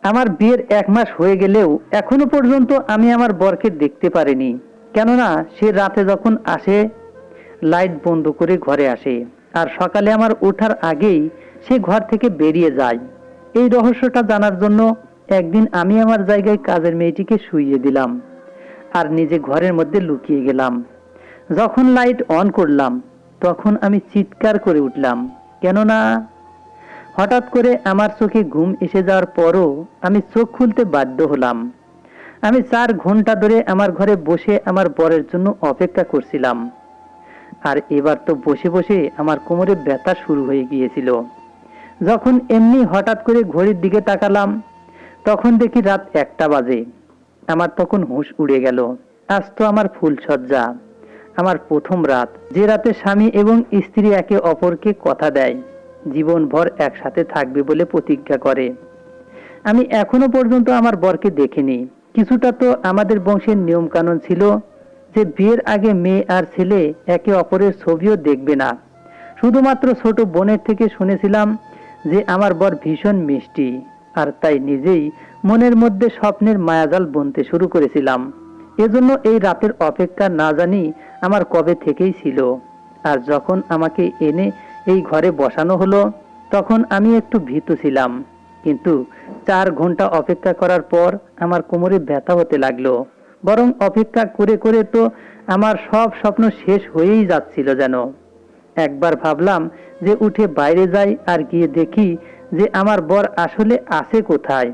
আমার বিয়ের 1 মাস হয়ে গেলেও এখনো পর্যন্ত আমি আমার বরকে দেখতে পারিনি। কেননা সে রাতে যখন আসে লাইট বন্ধ করে ঘরে আসে, আর সকালে আমার ওঠার আগেই সে ঘর থেকে বেরিয়ে যায়। এই রহস্যটা জানার জন্য একদিন আমি আমার জায়গায় কাজের মেয়েটিকে শুইয়ে দিলাম আর নিজে ঘরের মধ্যে লুকিয়ে গেলাম। যখন লাইট অন করলাম তখন আমি চিৎকার করে উঠলাম, কেননা হঠাৎ করে আমার চোখে ঘুম এসে যাওয়ার পরও আমি চোখ খুলতে বাধ্য হলাম। আমি 4 ঘন্টা ধরে আমার ঘরে বসে আমার বরের জন্য অপেক্ষা করছিলাম, আর এবার তো বসে বসে আমার কোমরে ব্যথা শুরু হয়ে গিয়েছিল। যখন এমনি হঠাৎ করে ঘড়ির দিকে তাকালাম তখন দেখি রাত 1টা বাজে। আমার তখন হুঁশ উড়ে গেল। আজ তো আমার ফুলসজ্জা, আমার প্রথম রাত, যে রাতে স্বামী এবং স্ত্রী একে অপরকে কথা দেয়, জীবনভর একসাথে থাকবে বলে প্রতিজ্ঞা করে। আমি এখনো পর্যন্ত আমার বরকে দেখিনি। কিছুটা তো আমাদের বংশের নিয়ম কানুন ছিল যে বিয়ের আগে মেয়ে আর ছেলে একে অপরের ছবিও দেখবে না। শুধুমাত্র ছোট বোনের থেকে শুনেছিলাম যে আমার বর ভীষণ মিষ্টি, আর তাই নিজেই মনের মধ্যে স্বপ্নের মায়াজাল বুনতে শুরু করেছিলাম। এজন্য এই রাতের অপেক্ষা না জানি আমার কবে থেকেই ছিল। আর যখন আমাকে এনে এই ঘরে বসানো হলো তখন আমি একটু ভীত ছিলাম, কিন্তু 4 ঘন্টা অপেক্ষা করার পর আমার কোমরে ব্যথা হতে লাগলো। বরং অপেক্ষা করে করে তো আমার সব স্বপ্ন শেষ হয়েই যাচ্ছিল যেন। একবার ভাবলাম যে উঠে বাইরে যাই আর গিয়ে দেখি যে আমার বর আসলে আছে কোথায়,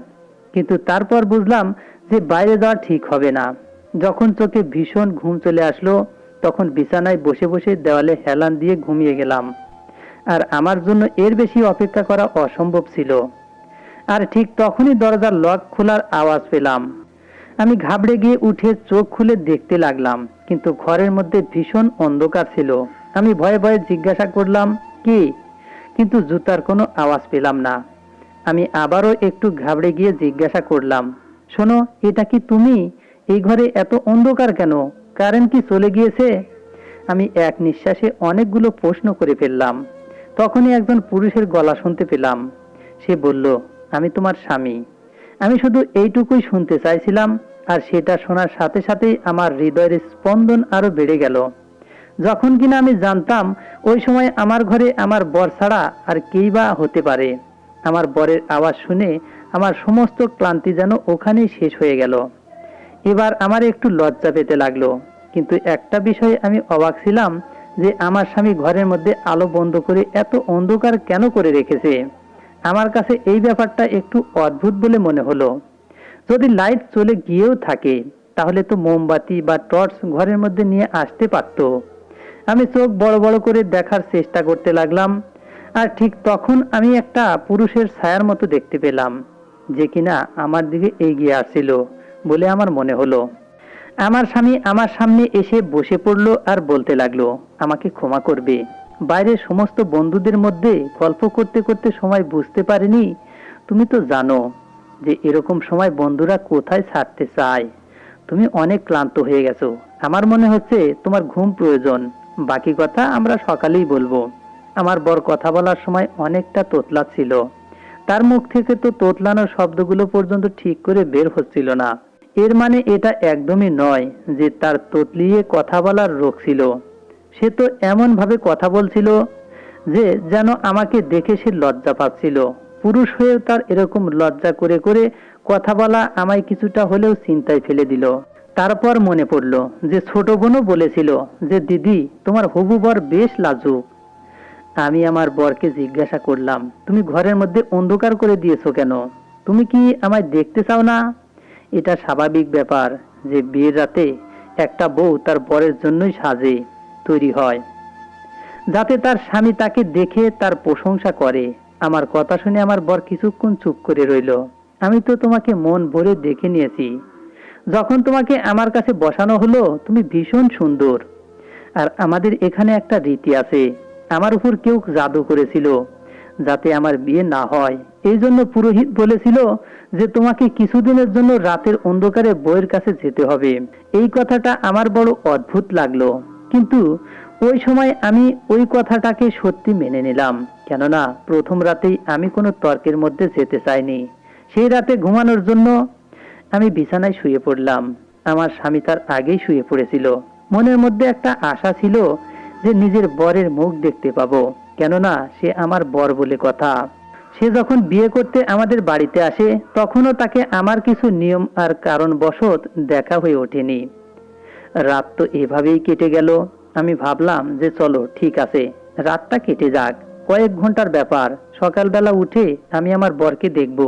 কিন্তু তারপর বুঝলাম যে বাইরে যাওয়া ঠিক হবে না। যখন চোখে ভীষণ ঘুম চলে আসলো তখন বিছানায় বসে বসে দেওয়ালে হেলান দিয়ে ঘুমিয়ে গেলাম। আর আমার জন্য এর বেশি অপেক্ষা করা অসম্ভব ছিল। আর ঠিক তখনই দরজার লক খোলার আওয়াজ পেলাম। আমি ঘাবড়ে গিয়ে উঠে চোখ খুলে দেখতে লাগলাম, কিন্তু ঘরের মধ্যে ভীষণ অন্ধকার ছিল। আমি ভয়ে ভয়ে জিজ্ঞাসা করলাম, কে? কিন্তু জুতার কোনো আওয়াজ পেলাম না। আমি আবারও একটু ঘাবড়ে গিয়ে জিজ্ঞাসা করলাম, শোনো, এটা কি তুমি? এই ঘরে এত অন্ধকার কেন? কারেন্ট কি চলে গিয়েছে? আমি এক নিঃশ্বাসে অনেকগুলো প্রশ্ন করে ফেললাম। তখনই একজন পুরুষের গলা শুনতে পেলাম। সে বলল, আমি তোমার স্বামী। আমি শুধু এইটুকুই শুনতে চাইছিলাম, আর সেটা শোনার সাথে সাথেই আমার হৃদয়ের স্পন্দন আরো বেড়ে গেল। যখন কিনা আমি জানতাম ওই সময় আমার ঘরে আমার বর ছাড়া আর কেই বা হতে পারে। আমার বরের আওয়াজ শুনে আমার সমস্ত ক্লান্তি যেন ওখানেই শেষ হয়ে গেল। এবার আমার একটু লজ্জা পেতে লাগলো, কিন্তু একটা বিষয়ে আমি অবাক ছিলাম যে আমার স্বামী ঘরের মধ্যে আলো বন্ধ করে এত অন্ধকার কেন করে রেখেছে। আমার কাছে এই ব্যাপারটা একটু অদ্ভুত বলে মনে হলো। যদি লাইট চলে গিয়েও থাকে তাহলে তো মোমবাতি বা টর্চ ঘরের মধ্যে নিয়ে আসতে পারত। আমি চোখ বড় বড় করে দেখার চেষ্টা করতে লাগলাম, আর ঠিক তখন আমি একটা পুরুষের ছায়ার মতো দেখতে পেলাম, যে কিনা আমার দিকে এগিয়ে আসছিল বলে আমার মনে হলো। আমার স্বামী আমার সামনে এসে বসে পড়লো আর বলতে লাগলো, আমাকে ক্ষমা করবে, বাইরের সমস্ত বন্ধুদের মধ্যে গল্প করতে করতে সময় বুঝতে পারিনি। তুমি তো জানো যে এরকম সময় বন্ধুরা কোথায় ছাড়তে চায়। তুমি অনেক ক্লান্ত হয়ে গেছো, আমার মনে হচ্ছে তোমার ঘুম প্রয়োজন। বাকি কথা আমরা সকালেই বলবো। আমার বর কথা বলার সময় অনেকটা তোতলাচ্ছিল। তার মুখ থেকে তো তোতলানোর শব্দগুলো পর্যন্ত ঠিক করে বের হচ্ছিল না। এর মানে এটা একদমই নয় যে তার তোতলিয়ে কথা বলার রোগ ছিল। সে তো এমন ভাবে কথা বলছিল যে যেন আমাকে দেখে সে লজ্জা পাচ্ছিল। পুরুষ হয়েও তার এরকম লজ্জা করে করে কথা বলা আমায় কিছুটা হলেও চিন্তায় ফেলে দিল। তারপর মনে পড়ল যে ছোট বোনও বলেছিল যে দিদি, তোমার হবু বর বেশ লাজুক। আমি আমার বরকে জিজ্ঞাসা করলাম, তুমি ঘরের মধ্যে অন্ধকার করে দিয়েছো কেন? তুমি কি আমায় দেখতে চাও না? এটা স্বাভাবিক ব্যাপার যে বিয়ের রাতে একটা বউ তার বরের জন্যই সাজে, তৈরি হয়, যাতে তার স্বামী তাকে দেখে তার প্রশংসা করে। আমার কথা শুনে আমার বর কিছুক্ষণ চুপ করে রইল। আমি তো তোমাকে মন ভরে দেখে নিয়েছি। যখন তোমাকে আমার কাছে বসানো হলো তুমি ভীষণ সুন্দর। আর আমাদের এখানে একটা রীতি আছে, আমার উপর কেউ জাদু করেছিল যাতে আমার বিয়ে না হয়। এই জন্য পুরোহিত বলেছিল যে তোমাকে কিছুদিনের জন্য রাতের অন্ধকারে বউয়ের কাছে যেতে হবে। এই কথাটা আমার বড় অদ্ভুত লাগলো, কিন্তু ওই সময় আমি ওই কথাটাকে সত্যি মেনে নিলাম। কেননা প্রথম রাতেই আমি কোনো তর্কের মধ্যে যেতে চাইনি। সেই রাতে ঘুমানোর জন্য আমি বিছানায় শুয়ে পড়লাম। আমার স্বামী তার আগেই শুয়ে পড়েছিল। মনের মধ্যে একটা আশা ছিল যে নিজের বরের মুখ দেখতে পাবো, কেননা সে আমার বর বলে কথা। সে যখন বিয়ে করতে আমাদের বাড়িতে আসে তখনও তাকে আমার কিছু নিয়ম আর কারণবশত দেখা হয়ে ওঠেনি। রাত তো এভাবেই কেটে গেল। আমি ভাবলাম যে চলো ঠিক আছে, রাতটা কেটে যাক, কয়েক ঘন্টার ব্যাপার, সকালবেলা উঠে আমি আমার বরকে দেখব।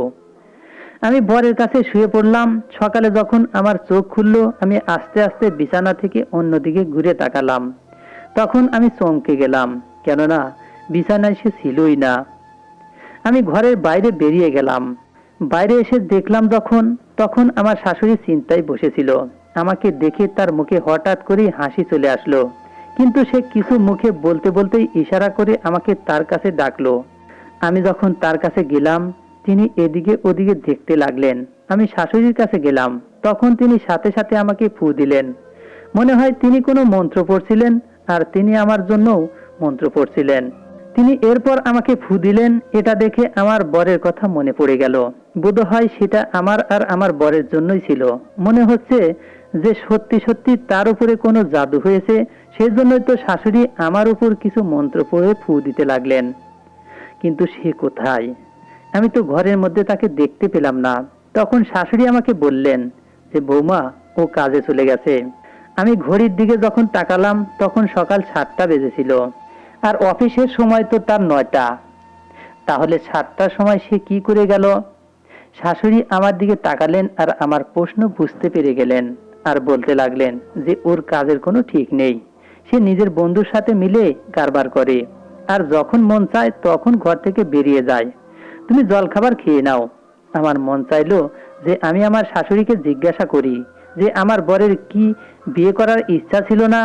আমি বরের কাছে শুয়ে পড়লাম। সকালে যখন আমার চোখ খুলল আমি আস্তে আস্তে বিছানা থেকে অন্যদিকে ঘুরে তাকালাম। তখন আমি চমকে গেলাম, কেননা বিছানায় সে ছিলই না। আমি ঘরের বাইরে বেরিয়ে গেলাম। বাইরে এসে দেখলাম তখন আমার শাশুড়ি চিন্তায় বসেছিল। আমাকে দেখে তার মুখে হঠাৎ করেই হাসি চলে আসলো, কিন্তু সে কিছু মুখে বলতে বলতেই ইশারা করে আমাকে তার কাছে ডাকলো। আমি যখন তার কাছে গেলাম তিনি এদিকে ওদিকে দেখতে লাগলেন। আমি শাশুড়ির কাছে গেলাম, তখন তিনি সাথে সাথে আমাকে ফু দিলেন। মনে হয় তিনি কোনো মন্ত্র পড়ছিলেন, আর তিনি আমার জন্যও মন্ত্র পড়ছিলেন। তিনি এরপর আমাকে ফু দিলেন। এটা দেখে আমার বরের কথা মনে পড়ে গেল। বোধহয় সেটা আমার আর আমার বরের জন্যই ছিল। মনে হচ্ছে যে সত্যি সত্যি তার উপরে কোনো জাদু হয়েছে, সেজন্যই তো শাশুড়ি আমার উপর কিছু মন্ত্র পড়ে ফু দিতে লাগলেন। কিন্তু সে কোথায়? আমি তো ঘরের মধ্যে তাকে দেখতে পেলাম না। তখন শাশুড়ি আমাকে বললেন যে বৌমা, ও কাজে চলে গেছে। আমি ঘড়ির দিকে যখন তাকালাম তখন সকাল 7টা বেজেছিল, আর অফিসের সময় তো তার 9টা। তাহলে 7টার সময় সে কি করে গেল? শাশুড়ি আমার দিকে তাকালেন আর আমার প্রশ্ন বুঝতে পেরে গেলেন, আর বলতে লাগলেন যে ওর কাজের কোনো ঠিক নেই। সে নিজের বন্ধুর সাথে মিলে কারবার করে, আর যখন মন চায় তখন ঘর থেকে বেরিয়ে যায়। তুমি জলখাবার খেয়ে নাও। আমার মন চাইলো যে আমি আমার শাশুড়িকে জিজ্ঞাসা করি যে আমার বরের কি বিয়ে করার ইচ্ছা ছিল না।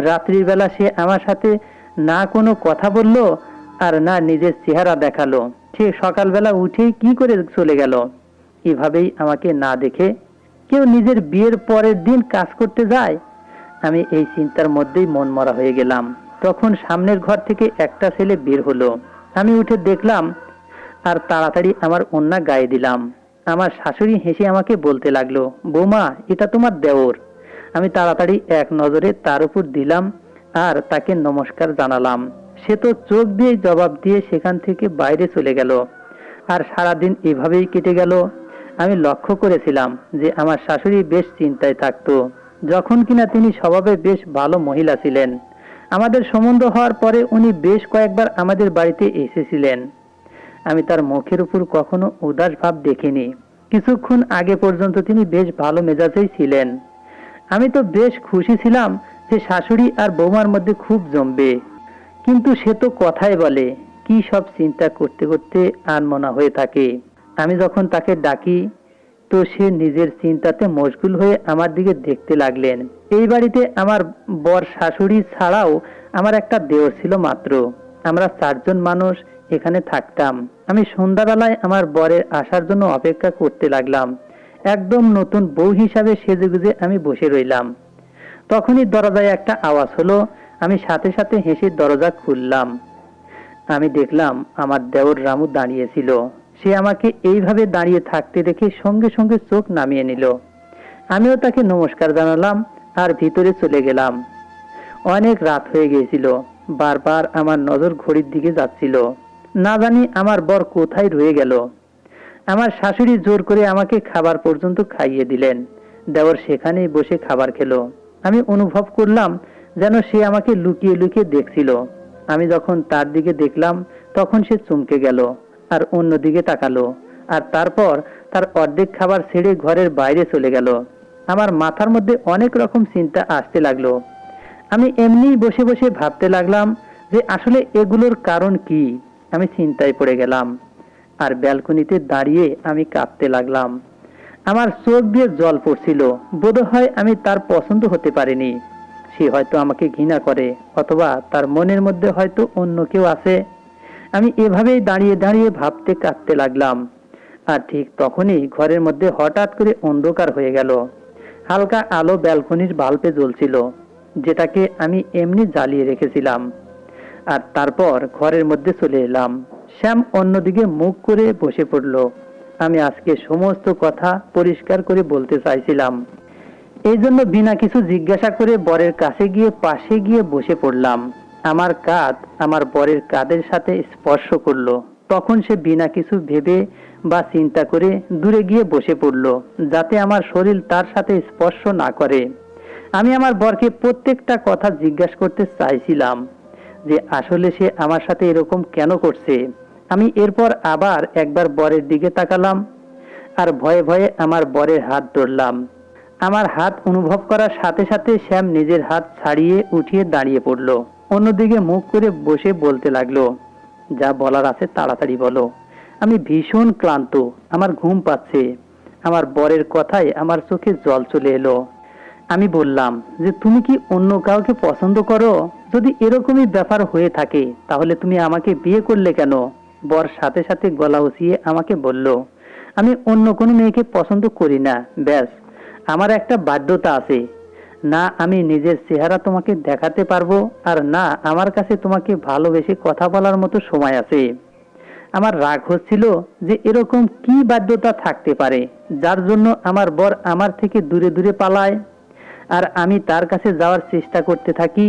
রাত্রির বেলা সে আমার সাথে না কোনো কথা বলল, আর না নিজের চেহারা দেখালো। সে সকালবেলা উঠেই কি করে চলে গেল? এভাবেই আমাকে না দেখে কেউ নিজের বিয়ের পরের দিন কাজ করতে যায়? আমি এই চিন্তার মধ্যেই মনমরা হয়ে গেলাম। তখন সামনের ঘর থেকে একটা ছেলে বের হলো। আমি উঠে দেখলাম আর তাড়াতাড়ি আমার ওড়না গায়ে দিলাম। আমার শাশুড়ি হেসে আমাকে বলতে লাগলো, বৌমা, এটা তোমার দেওর। আমি তাড়াতাড়ি এক নজরে তার উপর দিলাম আর তাকে নমস্কার জানালাম। সে তো চোখ দিয়ে জবাব দিয়ে সেখান থেকে বাইরে চলে গেল। আর সারাদিন এভাবেই কেটে গেল। আমি লক্ষ্য করেছিলাম যে আমার শাশুড়ি বেশ চিন্তায় থাকতো, যখন কিনা তিনি স্বভাবে বেশ ভালো মহিলা ছিলেন। আমাদের সম্বন্ধ হওয়ার পরে উনি বেশ কয়েকবার আমাদের বাড়িতে এসেছিলেন। আমি তার মুখের উপর কখনো উদাস ভাব দেখিনি। কিছুক্ষণ আগে পর্যন্ত তিনি বেশ ভালো মেজাজেই ছিলেন। আমি তো বেশ খুশি ছিলাম যে শাশুড়ি আর বৌমার মধ্যে খুব জমবে। কিন্তু সে তো কথাই বলে, কি সব চিন্তা করতে করতে আনমনা হয়ে থাকে। আমি যখন তাকে ডাকি তো সে নিজের চিন্তাতে মশগুল হয়ে আমার দিকে দেখতে লাগলেন। এই বাড়িতে আমার বর শাশুড়ি ছাড়াও আমার একটা দেওর ছিল মাত্র। আমরা 4জন মানুষ এখানে থাকতাম। আমি সন্ধ্যাবেলায় আমার বরের আসার জন্য অপেক্ষা করতে লাগলাম। একদম নতুন বউ হিসাবে সেজেগুজে আমি বসে রইলাম। তখনই দরজায় একটা আওয়াজ হলো। আমি সাথে সাথে হেসে দরজা খুললাম। আমি দেখলাম আমার দেওর রামু দাঁড়িয়েছিল। সে আমাকে এইভাবে দাঁড়িয়ে থাকতে দেখে সঙ্গে সঙ্গে চোখ নামিয়ে নিল। আমিও তাকে নমস্কার জানালাম আর ভিতরে চলে গেলাম। অনেক রাত হয়ে গিয়েছিল। বারবার আমার নজর ঘড়ির দিকে যাচ্ছিল। না জানি আমার বর কোথায় রয়ে গেল। আমার শাশুড়ি জোর করে আমাকে খাবার পর্যন্ত খাইয়ে দিলেন। দেওর সেখানেই বসে খাবার খেলো। আমি অনুভব করলাম যেন সে আমাকে লুকিয়ে লুকিয়ে দেখছিল। আমি যখন তার দিকে দেখলাম তখন সে চমকে গেল আর অন্যদিকে তাকালো, আর তারপর তার অর্ধেক খাবার ছেড়ে ঘরের বাইরে চলে গেল। আমার মাথার মধ্যে অনেক রকম চিন্তা আসতে লাগলো। আমি এমনিই বসে বসে ভাবতে লাগলাম যে আসলে এগুলোর কারণ কি। আমি চিন্তায় পড়ে গেলাম আর ব্যালকনিতে দাঁড়িয়ে আমি কাঁদতে লাগলাম। আমার চোখ দিয়ে জল পড়ছিল। বোধহয় আমি তার পছন্দ হতে পারিনি। সে হয়তো আমাকে ঘৃণা করে, অথবা তার মনের মধ্যে হয়তো অন্য কেউ আছে। আমি এভাবেই দাঁড়িয়ে দাঁড়িয়ে ভাবতে কাঁদতে লাগলাম। আর ঠিক তখনই ঘরের মধ্যে হঠাৎ করে অন্ধকার হয়ে গেল। হালকা আলো ব্যালকনির বাল্বে জ্বলছিল, যেটাকে আমি এমনি জ্বালিয়ে রেখেছিলাম। আর তারপর ঘরের মধ্যে চলে এলাম। শ্যাম অন্যদিকে মুখ করে বসে পড়ল। আমি আজকে সমস্ত কথা পরিষ্কার করে বলতে চাইছিলাম। এই জন্য বিনা কিছু জিজ্ঞাসা করে বরের কাছে গিয়ে পাশে গিয়ে বসে পড়লাম। আমার কাঁধ আমার বরের কাঁধের সাথে স্পর্শ করলো। তখন সে বিনা কিছু ভেবে বা চিন্তা করে দূরে গিয়ে বসে পড়ল, যাতে আমার শরীর তার সাথে স্পর্শ না করে। আমি আমার বরকে প্রত্যেকটা কথা জিজ্ঞাসা করতে চাইছিলাম যে আসলে সে আমার সাথে এরকম কেন করছে। আমি এরপর আবার একবার বরের দিকে তাকালাম আর ভয়ে ভয়ে আমার বরের হাত ধরলাম। আমার হাত অনুভব করার সাথে সাথে শ্যাম নিজের হাত ছাড়িয়ে উঠিয়ে দাঁড়িয়ে পড়ল। অন্যদিকে মুখ করে বসে বলতে লাগলো, যা বলার আছে তাড়াতাড়ি বলো, আমি ভীষণ ক্লান্ত, আমার ঘুম পাচ্ছে। আমার বরের কথায় আমার চোখে জল চলে এলো। আমি বললাম যে তুমি কি অন্য কাউকে পছন্দ করো? যদি এরকমই ব্যাপার হয়ে থাকে তাহলে তুমি আমাকে বিয়ে করলে কেন? বর সাথে সাথে গলা উঁচিয়ে আমাকে বলল, আমি অন্য কোনো মেয়েকে পছন্দ করি না, ব্যাস আমার একটা বাধ্যতা আছে। না আমি নিজের চেহারা তোমাকে দেখাতে পারবো, আর না আমার কাছে তোমাকে ভালোবেসে কথা বলার মতো সময় আছে। আমার রাগ হচ্ছিল যে এরকম কি বাধ্যতা থাকতে পারে যার জন্য আমার বর আমার থেকে দূরে দূরে পালায় আর আমি তার কাছে যাওয়ার চেষ্টা করতে থাকি।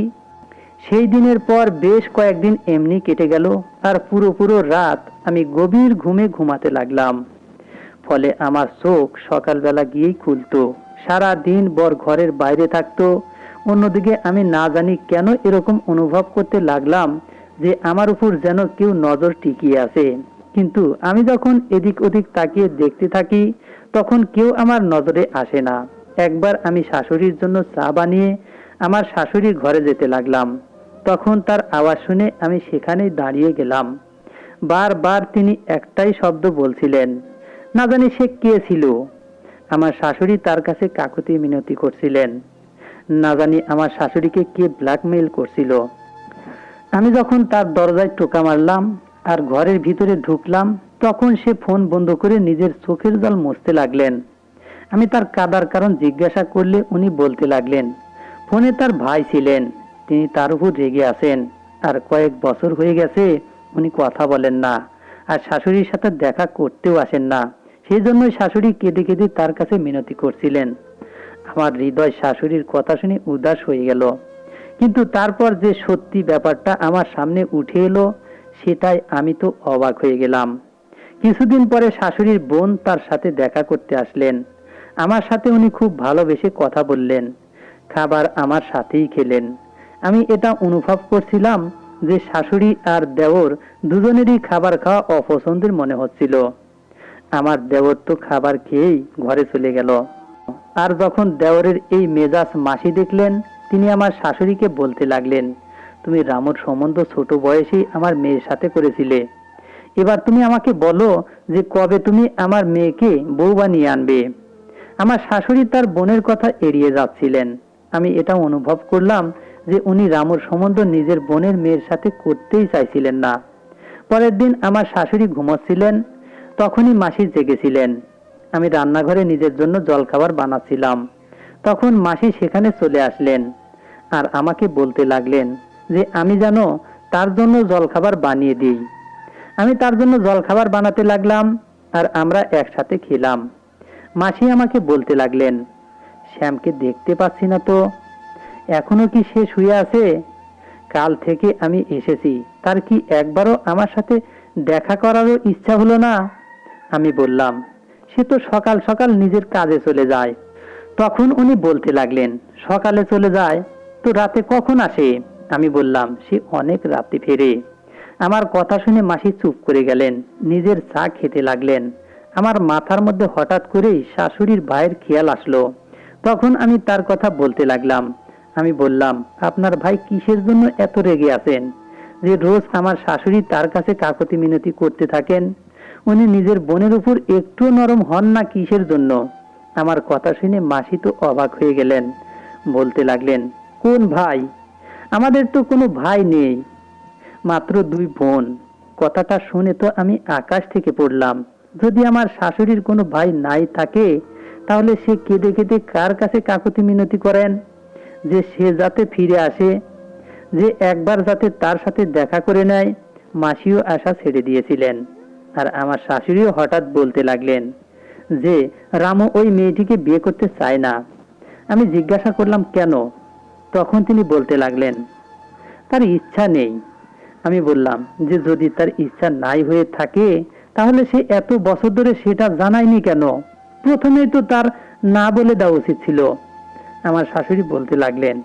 সেই দিনের পর বেশ কয়েকদিন এমনি কেটে গেল আর পুরো রাত আমি গভীর ঘুমে ঘুমাতে লাগলাম। ফলে আমার চোখ সকালবেলা গিয়েই খুলতো। সারা দিন বর ঘরের বাইরে থাকতো। অন্যদিকে আমি না জানি কেন এরকম অনুভব করতে লাগলাম যে আমার উপর যেন কেউ নজর টিকিয়ে আছে। কিন্তু আমি যখন এদিক ওদিক তাকিয়ে দেখতে থাকি তখন কেউ আমার নজরে আসে না। একবার আমি শাশুড়ির জন্য চা বানিয়ে আমার শাশুড়ির ঘরে যেতে লাগলাম। তখন তার আওয়াজ শুনে আমি সেখানেই দাঁড়িয়ে গেলাম। বারবার তিনি একটাই শব্দ বলছিলেন, না জানি সে কে ছিল। আমার শাশুড়ি তার কাছে কাকুতি মিনতি করছিলেন। না জানি আমার শাশুড়িকে কে ব্ল্যাকমেইল করছিল। আমি যখন তার দরজায় টোকা মারলাম আর ঘরের ভিতরে ঢুকলাম তখন সে ফোন বন্ধ করে নিজের চোখের জল মুছতে লাগলেন। আমি তার কাদার কারণ জিজ্ঞাসা করলে উনি বলতে লাগলেন, ফোনে তার ভাই ছিলেন, তিনি তার উপর রেগে আছেন, আর কয়েক বছর হয়ে গেছে উনি কথা বলেন না আর শাশুড়ির সাথে দেখা করতেও আসেন না। সেই জন্যই শাশুড়ি কেঁদে কেঁদে তার কাছে মিনতি করছিলেন। আমার হৃদয় শাশুড়ির কথা শুনে উদাস হয়ে গেল। কিন্তু তারপর যে সত্যি ব্যাপারটা আমার সামনে উঠে এলো সেটাই আমি তো অবাক হয়ে গেলাম। কিছুদিন পরে শাশুড়ির বোন তার সাথে দেখা করতে আসলেন। আমার সাথে উনি খুব ভালোবেসে কথা বললেন, খাবার আমার সাথেই খেলেন। আমি এটা অনুভব করছিলাম যে শাশুড়ি আর দেওর দুজনেরই খাবার খাওয়া অপছন্দের মনে হচ্ছিল। আমার দেওর তো খাবার খেয়েই ঘরে চলে গেল। আর যখন দেওরের এই মেজাজ মাসি দেখলেন তিনি আমার শাশুড়িকে বলতে লাগলেন, তুমি রামুর সম্বন্ধ ছোট বয়সেই আমার মেয়ের সাথে করেছিলে, এবার তুমি আমাকে বলো যে কবে তুমি আমার মেয়েকে বউ বানিয়ে আনবে। আমার শাশুড়ি তার বোনের কথা এড়িয়ে যাচ্ছিলেন। আমি এটা অনুভব করলাম যে উনি রামুর সম্বন্ধ নিজের বোনের মেয়ের সাথে করতেই চাইছিলেন না। পরের দিন আমার শাশুড়ি ঘুমোচ্ছিলেন, তখনই মাসি জেগেছিলেন। আমি রান্নাঘরে নিজের জন্য জলখাবার বানাচ্ছিলাম। তখন মাসি সেখানে চলে আসলেন আর আমাকে বলতে লাগলেন যে আমি যেন তার জন্য জলখাবার বানিয়ে দিই। আমি তার জন্য জলখাবার বানাতে লাগলাম আর আমরা একসাথে খেলাম। মাসি আমাকে বলতে লাগলেন, শ্যামকে দেখতে পাচ্ছি না তো, এখনো কি সে শুয়ে আছে? কাল থেকে আমি এসেছি, তার কি একবারও আমার সাথে দেখা করারও ইচ্ছা হলো না? আমি বললাম, সে তো সকাল সকাল নিজের কাজে চলে যায়। তখন উনি বলতে লাগলেন, সকালে চলে যায় তো রাতে কখন আসে? আমি বললাম, সে অনেক রাতে ফেরে। আমার কথা শুনে মাসি চুপ করে গেলেন, নিজের চা খেতে লাগলেন। আমার মাথার মধ্যে হঠাৎ করেই শাশুড়ির ভাইয়ের খেয়াল আসলো। তখন আমি তার কথা বলতে লাগলাম। আমি বললাম, আপনার ভাই কিসের জন্য এত রেগে আছেন যে রোজ আমার শাশুড়ি তার কাছে কাকুতি মিনতি করতে থাকেন? উনি নিজের বোনের উপর একটু নরম হন না কিসের জন্য? আমার কথা শুনে মাসি তো অবাক হয়ে গেলেন, বলতে লাগলেন, কোন ভাই? আমাদের তো কোনো ভাই নেই, মাত্র দুই বোন। কথাটা শুনে তো আমি আকাশ থেকে পড়লাম। যদি আমার শাশুড়ির কোনো ভাই নাই থাকে তাহলে সে কেঁদে কেঁদে কার কাছে কাকুতি মিনতি করেন যে সে যাতে ফিরে আসে, যে একবার যাতে তার সাথে দেখা করে নেয়? মাসিও আশা ছেড়ে দিয়েছিলেন। আর আমার শাশুড়িও হঠাৎ বলতে লাগলেন যে রামু ওই মেয়েটিকে বিয়ে করতে চায় না। আমি জিজ্ঞাসা করলাম কেন? তখন তিনি বলতে লাগলেন তার ইচ্ছা নেই। আমি বললাম যে যদি তার ইচ্ছা নাই হয়ে থাকে তাহলে সে এত বছর ধরে সেটা জানায়নি কেন? প্রথমেই তো তার না বলে দেওয়া উচিত ছিল। আমার শাশুড়ি বলতে লাগলেন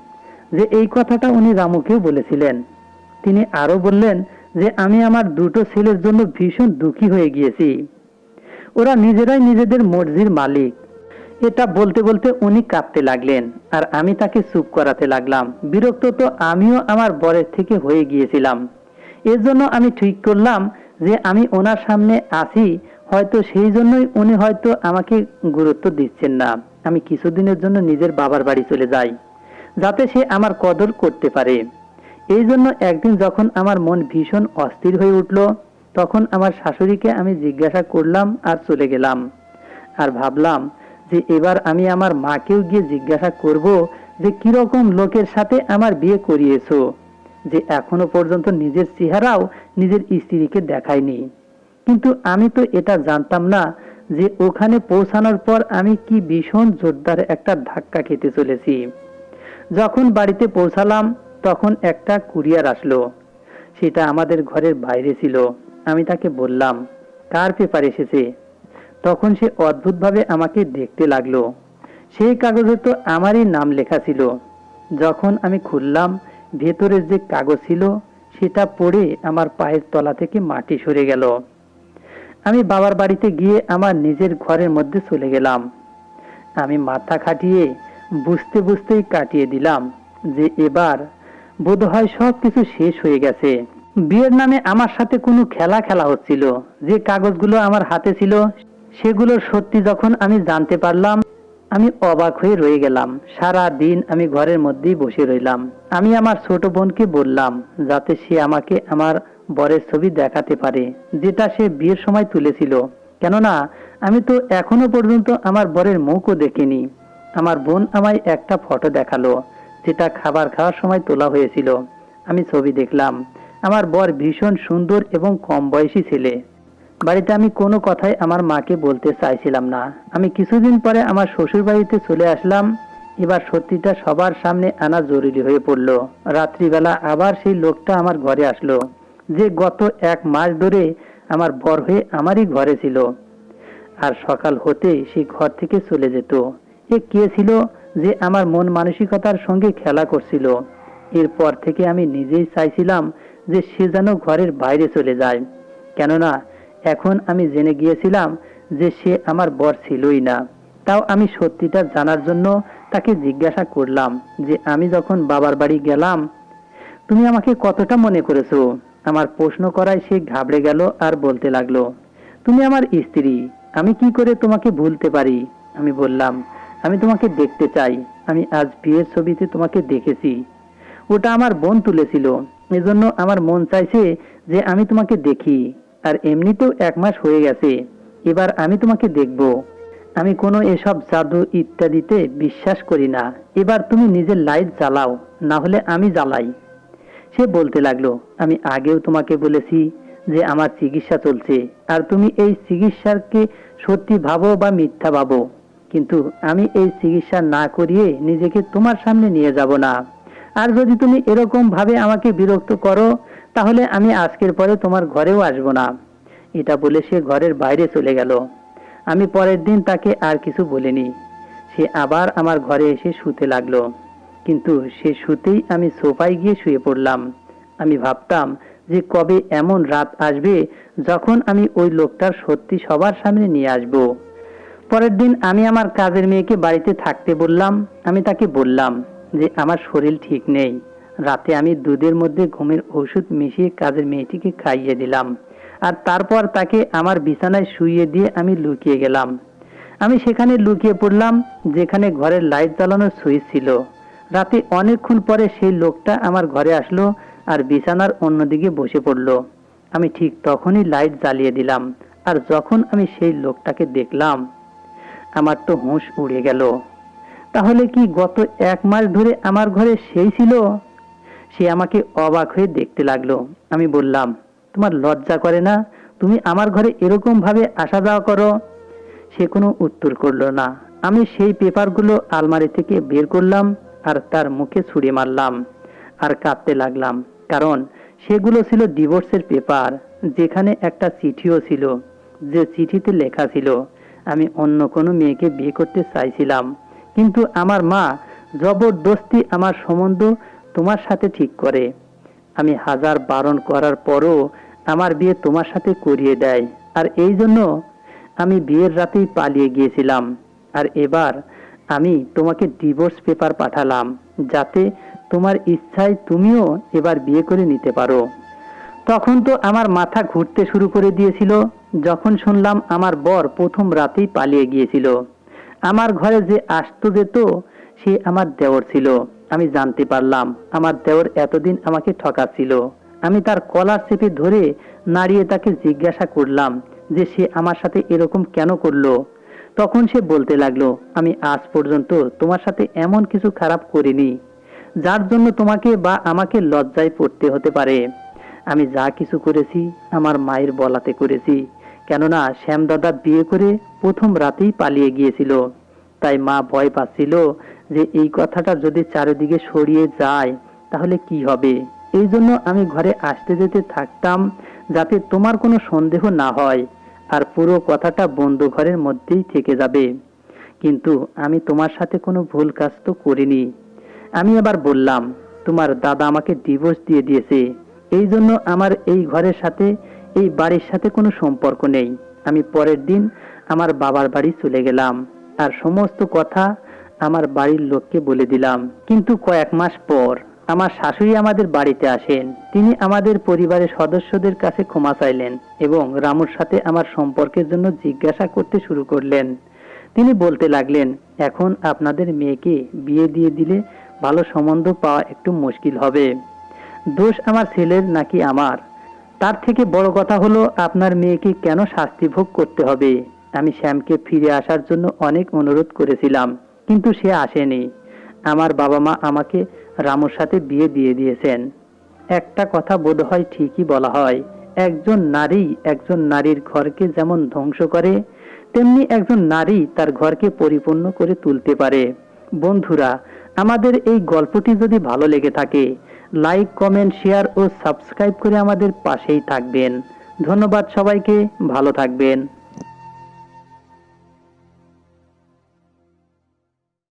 যে এই কথাটা উনি রামুকেও বলেছিলেন। তিনি আরো বললেন যে আমি আমার দুটো ছেলের জন্য ভীষণ দুঃখী হয়ে গিয়েছি। ওরা নিজেরাই নিজেদের মর্জির মালিক। এটা বলতে বলতে উনি কাঁদতে লাগলেন আর আমি তাকে চুপ করাতে লাগলাম। বিরক্ত তো আমিও আমার বরের থেকে হয়ে গিয়েছিলাম। এর জন্য আমি ঠিক করলাম যে আমি ওনার সামনে আসি, হয়তো সেই জন্যই উনি হয়তো আমাকে গুরুত্ব দিচ্ছেন না। আমি কিছুদিনের জন্য নিজের বাবার বাড়ি চলে যাই, যাতে সে আমার কদর করতে পারে। এই জন্য একদিন যখন আমার মন ভীষণ অস্থির হয়ে উঠল, তখন আমার শাশুড়িকে আমি জিজ্ঞাসা করলাম আর চলে গেলাম। আর ভাবলাম যে এবার আমি আমার মাকেও গিয়ে জিজ্ঞাসা করব যে কিরকম লোকের সাথে আমার বিয়ে করিয়েছো, যে এখনো পর্যন্ত নিজের চেহারাও নিজের স্ত্রীকে দেখায়নি। কিন্তু আমি তো এটা জানতাম না যে ওখানে পৌঁছানোর পর আমি কি ভীষণ জোরদার একটা ধাক্কা খেতে চলেছি। যখন বাড়িতে পৌঁছালাম তখন একটা কুরিয়ার আসলো। সেটা আমাদের ঘরের বাইরে ছিল। আমি তাকে বললাম কার পেপার এসেছে? তখন সে অদ্ভুতভাবে আমাকে দেখতে লাগলো। সেই কাগজে তো আমারই নাম লেখা ছিল। যখন আমি খুললাম, ভেতরের যে কাগজ ছিল সেটা পড়ে আমার পায়ের তলা থেকে মাটি সরে গেল। আমি বাবার বাড়িতে গিয়ে আমার নিজের ঘরের মধ্যে চলে গেলাম। আমি মাথা খাটিয়ে বুঝতে বুঝতেই কাটিয়ে দিলাম যে এবার বোধহয় সবকিছু শেষ হয়ে গেছে। বিয়ের নামে আমার সাথে কোনো খেলা খেলা হচ্ছিল। যে কাগজগুলো আমার হাতে ছিল সেগুলোর সত্যি যখন আমি জানতে পারলাম, আমি অবাক হয়ে রয়ে গেলাম। সারা দিন আমি ঘরের মধ্যেই বসে রইলাম। আমি আমার ছোট বোনকে বললাম যাতে সে আমাকে আমার বরের ছবি দেখাতে পারে, যেটা সে বিয়ের সময় তুলেছিল। কেননা আমি তো এখনো পর্যন্ত আমার বরের মুখও দেখিনি। আমার বোন আমায় একটা ফটো দেখালো, যেটা খাবার খাওয়ার সময় তোলা হয়েছিল। আমি ছবি দেখলাম। আমার বর ভীষণ সুন্দর এবং কম বয়সী ছেলে। বাড়িতে আমি কোনো কথাই আমার মাকে বলতে চাইছিলাম না। আমি কিছুদিন পরে আমার শ্বশুর বাড়িতে চলে আসলাম। এবার সত্যিটা সবার সামনে আনা জরুরি হয়ে পড়ল। রাত্রিবেলা আবার সেই লোকটা আমার ঘরে আসলো, যে গত 1 মাস ধরে আমার বর হয়ে আমারই ঘরে ছিল। আর সকাল হতেই সে ঘর থেকে চলে যেত। এ কে ছিল যে আমার মন মানসিকতার সঙ্গে খেলা করছিল? এরপর থেকে আমি নিজেই চাইছিলাম যে সে যেন ঘরের বাইরে চলে যায়। কেননা এখন আমি জেনে গিয়েছিলাম যে সে আমার বর ছিলই না। তাও আমি সত্যিটা জানার জন্য তাকে জিজ্ঞাসা করলাম যে আমি যখন বাবার বাড়ি গেলাম তুমি আমাকে কতটা মনে করেছো? আমার প্রশ্ন করায় সে ঘাবড়ে গেল আর বলতে লাগলো, তুমি আমার স্ত্রী, আমি কি করে তোমাকে ভুলতে পারি? আমি বললাম আমি তোমাকে দেখতে চাই। আমি আজ বিয়ের ছবিতে তোমাকে দেখেছি। ওটা আমার বোন তুলেছিল। এজন্য আমার মন চাইছে যে আমি তোমাকে দেখি। আর এমনিতেও 1 মাস হয়ে গেছে। এবার আমি তোমাকে দেখব। আমি কোনো এসব জাদু ইত্যাদিতে বিশ্বাস করি না। এবার তুমি নিজের লাইট জ্বালাও, না হলে আমি জ্বালাই। সে বলতে লাগলো, আমি আগেও তোমাকে বলেছি যে আমার চিকিৎসা চলছে, আর তুমি এই চিকিৎসাকে সত্যি ভাবো বা মিথ্যা ভাবো, কিন্তু আমি এই চিকিৎসা না করিয়ে নিজেকে তোমার সামনে নিয়ে যাব না। আর যদি তুমি এরকম ভাবে আমাকে বিরক্ত করো তাহলে আমি আজকের পরে তোমার ঘরেও আসবো না। এটা বলে সে ঘরের বাইরে চলে গেল। আমি পরের দিন তাকে আর কিছু বলিনি। সে আবার আমার ঘরে এসে শুতে লাগলো। কিন্তু সে শুতেই আমি সোফায় গিয়ে শুয়ে পড়লাম। আমি ভাবতাম যে কবে এমন রাত আসবে যখন আমি ওই লোকটার সত্যি সবার সামনে নিয়ে আসব। পরের দিন আমি আমার কাজের মেয়েকে বাড়িতে থাকতে বললাম। আমি তাকে বললাম যে আমার শরীর ঠিক নেই। রাতে আমি দুধের মধ্যে ঘুমের ওষুধ মিশিয়ে কাজের মেয়েটিকে খাইয়ে দিলাম। আর তারপর তাকে আমার বিছানায় শুইয়ে দিয়ে আমি লুকিয়ে গেলাম। আমি সেখানে লুকিয়ে পড়লাম যেখানে ঘরের লাইট জ্বালানোর সুইচ ছিল। রাতে অনেকক্ষণ পরে সেই লোকটা আমার ঘরে আসলো আর বিছানার অন্যদিকে বসে পড়ল। আমি ঠিক তখনই লাইট জ্বালিয়ে দিলাম। আর যখন আমি সেই লোকটাকে দেখলাম আমার তো হুঁশ উড়ে গেল। তাহলে কি গত 1 মাস ধরে আমার ঘরে সেই ছিল? সে আমাকে অবাক হয়ে দেখতে লাগলো। আমি বললাম, তোমার লজ্জা করে না? তুমি আমার ঘরে এরকম ভাবে আসা যাওয়া করো? সে কোনো উত্তর করলো না। আমি সেই পেপারগুলো আলমারি থেকে বের করলাম আর তার মুখে ছুঁড়ে মারলাম আর কাঁদতে লাগলাম, কারণ সেগুলো ছিল ডিভোর্সের পেপার, যেখানে একটা চিঠিও ছিল, যে চিঠিতে লেখা ছিল আমি অন্য কোনো মেয়েকে বিয়ে করতে চাইছিলাম, কিন্তু আমার মা জবরদস্তি আমার সম্বন্ধ তোমার সাথে ঠিক করে। আমি হাজার বারণ করার পরও আমার বিয়ে তোমার সাথে করিয়ে দেয়, আর এই জন্য আমি বিয়ের রাতেই পালিয়ে গিয়েছিলাম। আর এবার আমি তোমাকে ডিভোর্স পেপার পাঠালাম, যাতে তোমার ইচ্ছায় তুমিও এবার বিয়ে করে নিতে পারো। তখন তো আমার মাথা ঘুরতে শুরু করে দিয়েছিল, যখন শুনলাম আমার বর প্রথম রাতেই পালিয়ে গিয়েছিল। আমার ঘরে যে আসতো যেত সে আমার দেওর ছিল। আমি জানতে পারলাম আমার দেওর এতদিন আমাকে ঠকাচ্ছিল। আমি তার কলার চেপে ধরে নাড়িয়ে তাকে জিজ্ঞাসা করলাম যে সে আমার সাথে এরকম কেন করলো। তখন সে বলতে লাগলো, আমি আজ পর্যন্ত তোমার সাথে এমন কিছু খারাপ করিনি যার জন্য তোমাকে বা আমাকে লজ্জায় পড়তে হতে পারে। আমি যা কিছু করেছি আমার মায়ের বলাতে করেছি, কেননা শ্যামদাদা বিয়ে করে প্রথম রাতেই পালিয়ে গিয়েছিল। তাই মা ভয় পাচ্ছিল যে এই কথাটা যদি চারিদিকে ছড়িয়ে যায় তাহলে কি হবে। এই জন্য আমি ঘরে আসতে যেতে থাকতাম, যাতে তোমার কোনো সন্দেহ না হয়, আর পুরো কথাটা বন্ধ ঘরের মধ্যেই থেকে যাবে। কিন্তু আমি তোমার সাথে কোনো ভুল কাজ তো করিনি। আমি আবার বললাম, তোমার দাদা আমাকে ডিভোর্স দিয়ে দিয়েছে, এই জন্য আমার এই ঘরের সাথে, এই বাড়ির সাথে কোনো সম্পর্ক নেই। আমি পরের দিন আমার বাবার বাড়ি চলে গেলাম আর সমস্ত কথা আমার বাড়ির লোককে বলে দিলাম। কিন্তু কয়েক মাস পর আমার শাশুড়ি আমাদের বাড়িতে আসেন। তিনি আমাদের পরিবারের সদস্যদের কাছে ক্ষমা চাইলেন এবং রামুর সাথে আমার সম্পর্কের জন্য জিজ্ঞাসা করতে শুরু করলেন। তিনি বলতে লাগলেন, এখন আপনাদের মেয়েকে বিয়ে দিয়ে দিলে ভালো সম্বন্ধ পাওয়া একটু মুশকিল হবে। দোষ আমার ছেলের নাকি আমার? তার থেকে বড় কথা হলো আপনার মেয়েকে কেন শাস্তি ভোগ করতে হবে? আমি শ্যামকে ফিরে আসার জন্য অনেক অনুরোধ করেছিলাম, কিন্তু সে আসেনি। আমার বাবা মা আমাকে রামুর সাথে বিয়ে দিয়ে দিয়েছেন। একটা কথা বোধহয় ঠিকই বলা হয়, একজন নারী একজন নারীর ঘরকে যেমন ধ্বংস করে, তেমনি একজন নারী তার ঘরকে পরিপূর্ণ করে তুলতে পারে। বন্ধুরা, আমাদের এই গল্পটি যদি ভালো লেগে থাকে, লাইক, কমেন্ট, শেয়ার ও সাবস্ক্রাইব করে আমাদের পাশেই থাকবেন। ধন্যবাদ সবাইকে, ভালো থাকবেন।